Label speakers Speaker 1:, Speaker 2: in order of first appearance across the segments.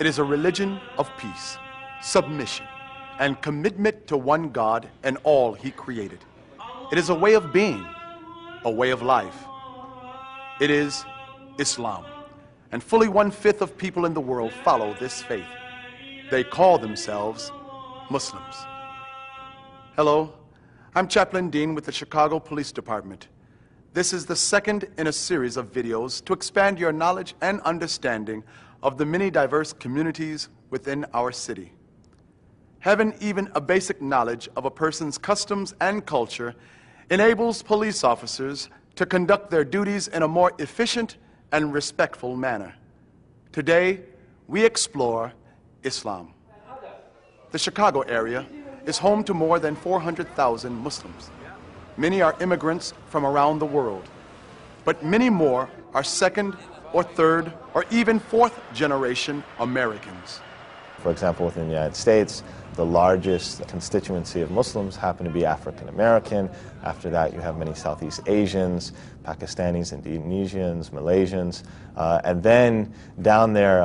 Speaker 1: It is a religion of peace, submission, and commitment to one God and all He created. It is a way of being, a way of life. It is Islam, and fully 1/5 of people in the world follow this faith. They call themselves Muslims. Hello, I'm Chaplain Dean with the Chicago Police Department. This is the second in a series of videos to expand your knowledge and understanding of the many diverse communities within our city. Having even a basic knowledge of a person's customs and culture enables police officers to conduct their duties in a more efficient and respectful manner. Today, we explore Islam. The Chicago area is home to more than 400,000 Muslims. Many are immigrants from around the world, but many more are second or third or even fourth generation Americans.
Speaker 2: For example, within the United States, the largest constituency of Muslims happen to be African American. After that, you have many Southeast Asians, Pakistanis, Indonesians, Malaysians, and then down there,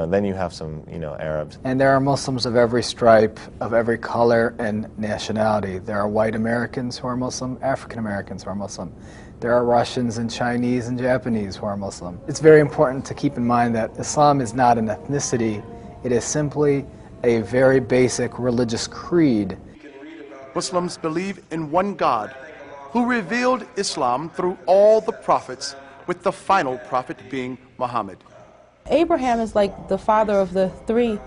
Speaker 2: then you have some, Arabs.
Speaker 3: And there are Muslims of every stripe, of every color and nationality. There are white Americans who are Muslim, African Americans who are Muslim. There are Russians and Chinese and Japanese who are Muslim. It's very important to keep in mind that Islam is not an ethnicity. It is simply a very basic religious creed.
Speaker 1: Muslims believe in one God who revealed Islam through all the prophets, with the final prophet being Muhammad.
Speaker 4: Abraham is like the father of the three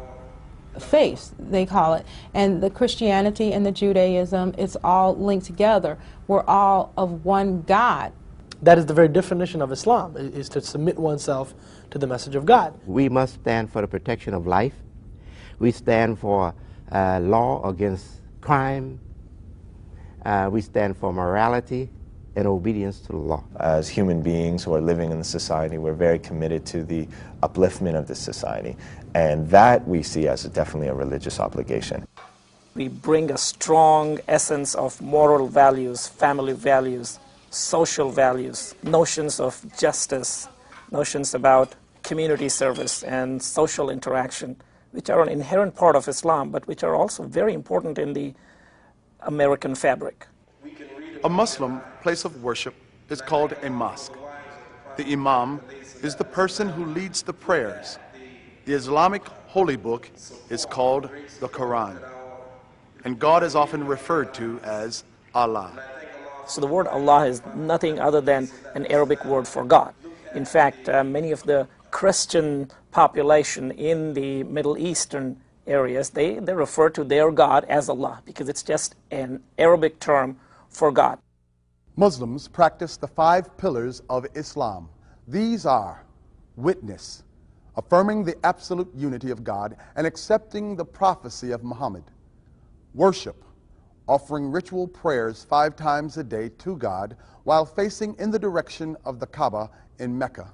Speaker 4: faiths, they call it. And the Christianity and the Judaism, it's all linked together. We're all of one God.
Speaker 5: That is the very definition of Islam, is to submit oneself to the message of God.
Speaker 6: We must stand for the protection of life. We stand for law against crime. We stand for morality and obedience to the law.
Speaker 2: As human beings who are living in the society, we're very committed to the upliftment of this society. And that we see as definitely a religious obligation.
Speaker 7: We bring a strong essence of moral values, family values, social values, notions of justice, notions about community service and social interaction, which are an inherent part of Islam, but which are also very important in the American fabric.
Speaker 1: A Muslim place of worship is called a mosque. The imam is the person who leads the prayers. The Islamic holy book is called the Quran, and God is often referred to as Allah.
Speaker 7: So the word Allah is nothing other than an Arabic word for God. In fact, many of the Christian population in the Middle Eastern areas, they refer to their God as Allah because it's just an Arabic term for God.
Speaker 1: Muslims practice the 5 pillars of Islam. These are witness, affirming the absolute unity of God and accepting the prophecy of Muhammad; worship, offering ritual prayers 5 times a day to God while facing in the direction of the Kaaba in Mecca;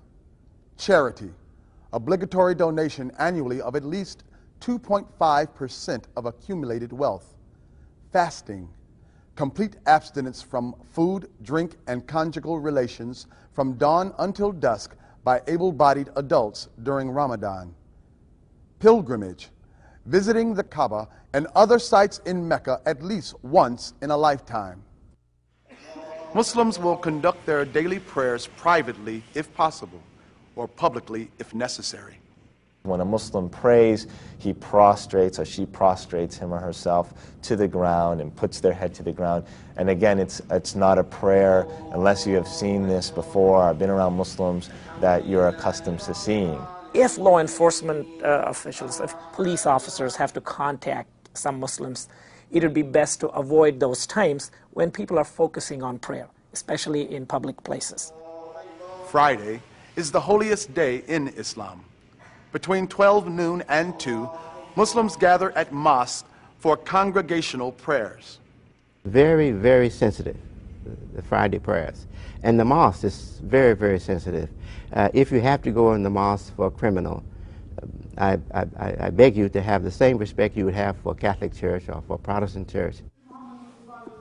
Speaker 1: charity, obligatory donation annually of at least 2.5% of accumulated wealth; fasting, complete abstinence from food, drink, and conjugal relations from dawn until dusk by able-bodied adults during Ramadan; pilgrimage, visiting the Kaaba and other sites in Mecca at least once in a lifetime. Muslims will conduct their daily prayers privately if possible, or publicly if necessary.
Speaker 2: When a Muslim prays, he prostrates or she prostrates him or herself to the ground and puts their head to the ground. And again, it's not a prayer unless you have seen this before or been around Muslims that you're accustomed to seeing.
Speaker 7: If law enforcement officials, if police officers have to contact some Muslims, it would be best to avoid those times when people are focusing on prayer, especially in public places.
Speaker 1: Friday is the holiest day in Islam. Between 12 noon and 2, Muslims gather at mosques for congregational prayers.
Speaker 6: Very, very sensitive, the Friday prayers. And the mosque is very, very sensitive. If you have to go in the mosque for a criminal, I beg you to have the same respect you would have for a Catholic church or for a Protestant church.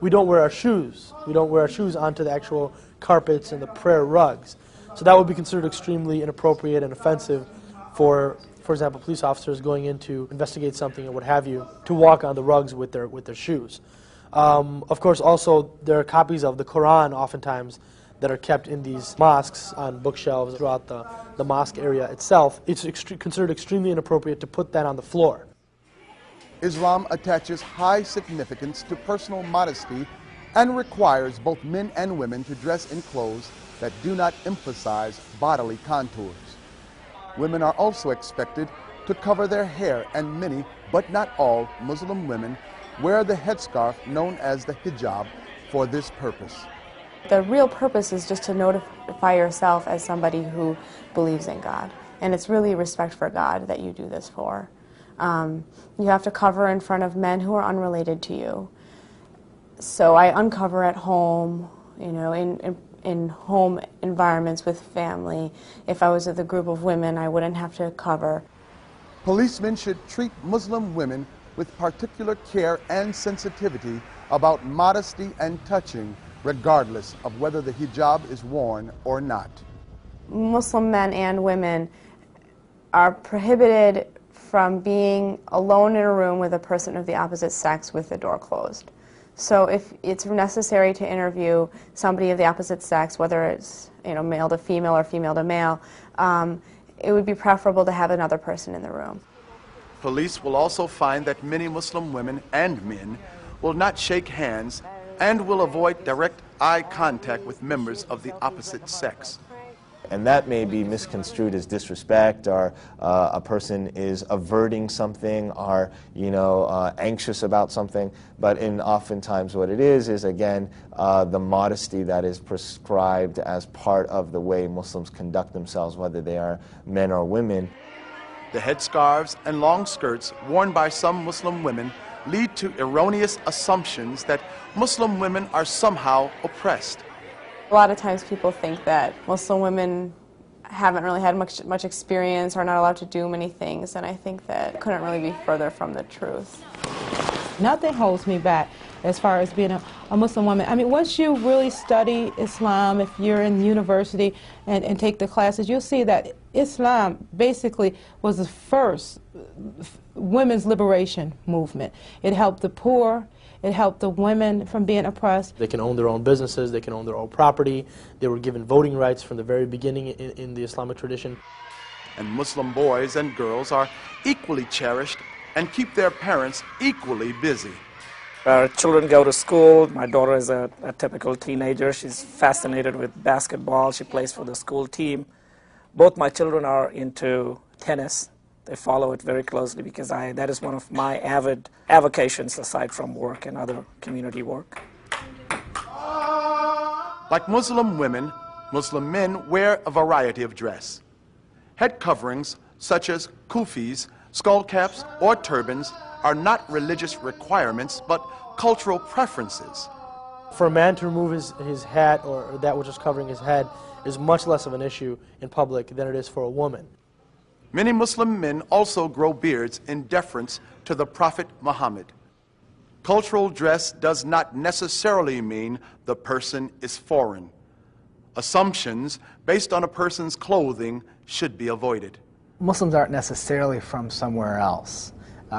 Speaker 5: We don't wear our shoes. We don't wear our shoes onto the actual carpets and the prayer rugs. So that would be considered extremely inappropriate and offensive for for example, police officers going in to investigate something or what have you, to walk on the rugs with their shoes. Of course, also, there are copies of the Quran oftentimes that are kept in these mosques on bookshelves throughout the mosque area itself. It's considered extremely inappropriate to put that on the floor.
Speaker 1: Islam attaches high significance to personal modesty and requires both men and women to dress in clothes that do not emphasize bodily contours. Women are also expected to cover their hair, and many, but not all, Muslim women wear the headscarf known as the hijab for this purpose.
Speaker 8: The real purpose is just to notify yourself as somebody who believes in God. And it's really respect for God that you do this for. You have to cover in front of men who are unrelated to you. So I uncover at home, you know, in home environments with family. If I was with a group of women, I wouldn't have to cover.
Speaker 1: Policemen should treat Muslim women with particular care and sensitivity about modesty and touching, regardless of whether the hijab is worn or not.
Speaker 8: Muslim men and women are prohibited from being alone in a room with a person of the opposite sex with the door closed. So if it's necessary to interview somebody of the opposite sex, whether it's, you know, male to female or female to male, it would be preferable to have another person in the room.
Speaker 1: Police will also find that many Muslim women and men will not shake hands and will avoid direct eye contact with members of the opposite sex.
Speaker 2: And that may be misconstrued as disrespect, or a person is averting something, or, you know, anxious about something. But oftentimes what it is again, the modesty that is prescribed as part of the way Muslims conduct themselves, whether they are men or women.
Speaker 1: The headscarves and long skirts worn by some Muslim women lead to erroneous assumptions that Muslim women are somehow oppressed.
Speaker 8: A lot of times people think that Muslim women haven't really had much experience, or are not allowed to do many things, and I think that couldn't really be further from the truth.
Speaker 4: Nothing holds me back as far as being a Muslim woman. I mean, once you really study Islam, if you're in university and take the classes, you'll see that Islam basically was the first women's liberation movement. It helped the poor. It helped the women from being oppressed.
Speaker 5: They can own their own businesses, they can own their own property. They were given voting rights from the very beginning in the Islamic tradition.
Speaker 1: And Muslim boys and girls are equally cherished and keep their parents equally busy.
Speaker 7: Our children go to school. My daughter is a typical teenager. She's fascinated with basketball. She plays for the school team. Both my children are into tennis. They follow it very closely because that is one of my avid avocations aside from work and other community work.
Speaker 1: Like Muslim women, Muslim men wear a variety of dress. Head coverings such as kufis, skull caps, or turbans are not religious requirements but cultural preferences.
Speaker 5: For a man to remove his hat or that which is covering his head is much less of an issue in public than it is for a woman.
Speaker 1: Many Muslim men also grow beards in deference to the Prophet Muhammad. Cultural dress does not necessarily mean the person is foreign. Assumptions based on a person's clothing should be avoided.
Speaker 3: Muslims aren't necessarily from somewhere else.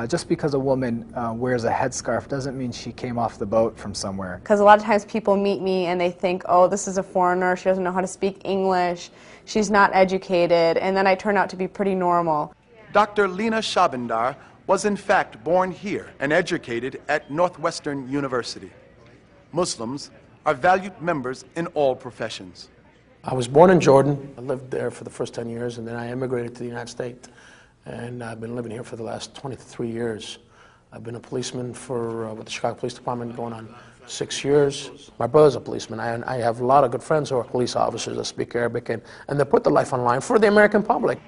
Speaker 3: Just because a woman wears a headscarf doesn't mean she came off the boat from somewhere.
Speaker 8: Because a lot of times people meet me and they think, oh, this is a foreigner, she doesn't know how to speak English, she's not educated, and then I turn out to be pretty normal.
Speaker 1: Dr. Lena Shabandar was in fact born here and educated at Northwestern University. Muslims are valued members in all professions.
Speaker 5: I was born in Jordan. I lived there for the first 10 years, and then I immigrated to the United States. And I've been living here for the last 23 years. I've been a policeman with the Chicago Police Department going on 6 years. My brother's a policeman. I have a lot of good friends who are police officers that speak Arabic, and they put their life on the line for the American public.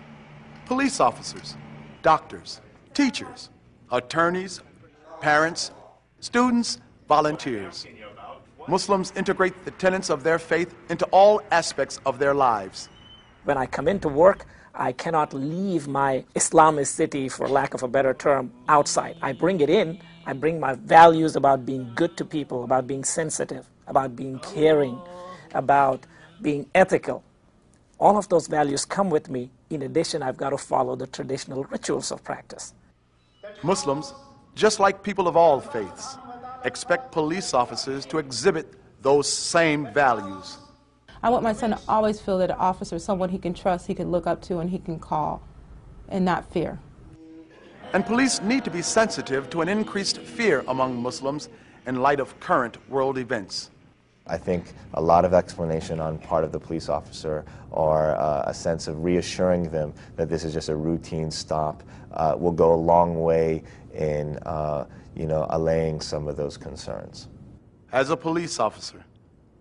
Speaker 1: Police officers, doctors, teachers, attorneys, parents, students, volunteers. Muslims integrate the tenets of their faith into all aspects of their lives.
Speaker 7: When I come into work, I cannot leave my Islamicity, for lack of a better term, outside. I bring it in. I bring my values about being good to people, about being sensitive, about being caring, about being ethical. All of those values come with me in addition, I've got to follow the traditional rituals of practice.
Speaker 1: Muslims, just like people of all faiths, expect police officers to exhibit those same values.
Speaker 4: I want my son to always feel that an officer is someone he can trust, he can look up to, and he can call, and not fear.
Speaker 1: And police need to be sensitive to an increased fear among Muslims in light of current world events.
Speaker 2: I think a lot of explanation on part of the police officer or a sense of reassuring them that this is just a routine stop will go a long way in allaying some of those concerns.
Speaker 1: As a police officer,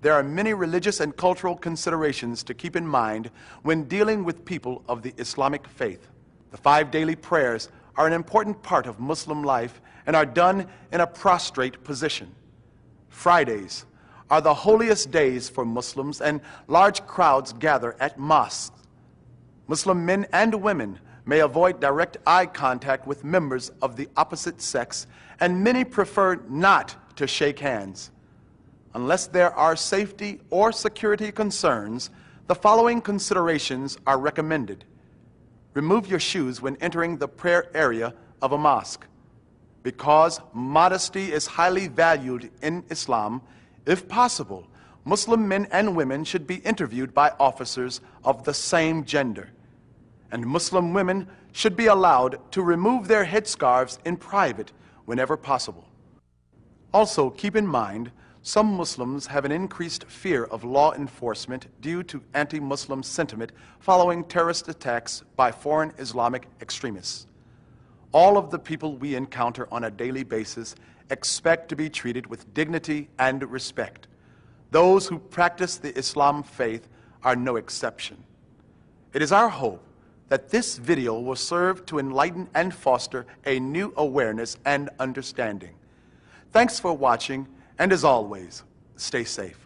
Speaker 1: there are many religious and cultural considerations to keep in mind when dealing with people of the Islamic faith. The 5 daily prayers are an important part of Muslim life and are done in a prostrate position. Fridays are the holiest days for Muslims, and large crowds gather at mosques. Muslim men and women may avoid direct eye contact with members of the opposite sex, and many prefer not to shake hands. Unless there are safety or security concerns, the following considerations are recommended. Remove your shoes when entering the prayer area of a mosque. Because modesty is highly valued in Islam, if possible, Muslim men and women should be interviewed by officers of the same gender. And Muslim women should be allowed to remove their headscarves in private whenever possible. Also, keep in mind, some Muslims have an increased fear of law enforcement due to anti-Muslim sentiment following terrorist attacks by foreign Islamic extremists. All of the people we encounter on a daily basis expect to be treated with dignity and respect. Those who practice the Islam faith are no exception. It is our hope that this video will serve to enlighten and foster a new awareness and understanding. Thanks for watching, and as always, stay safe.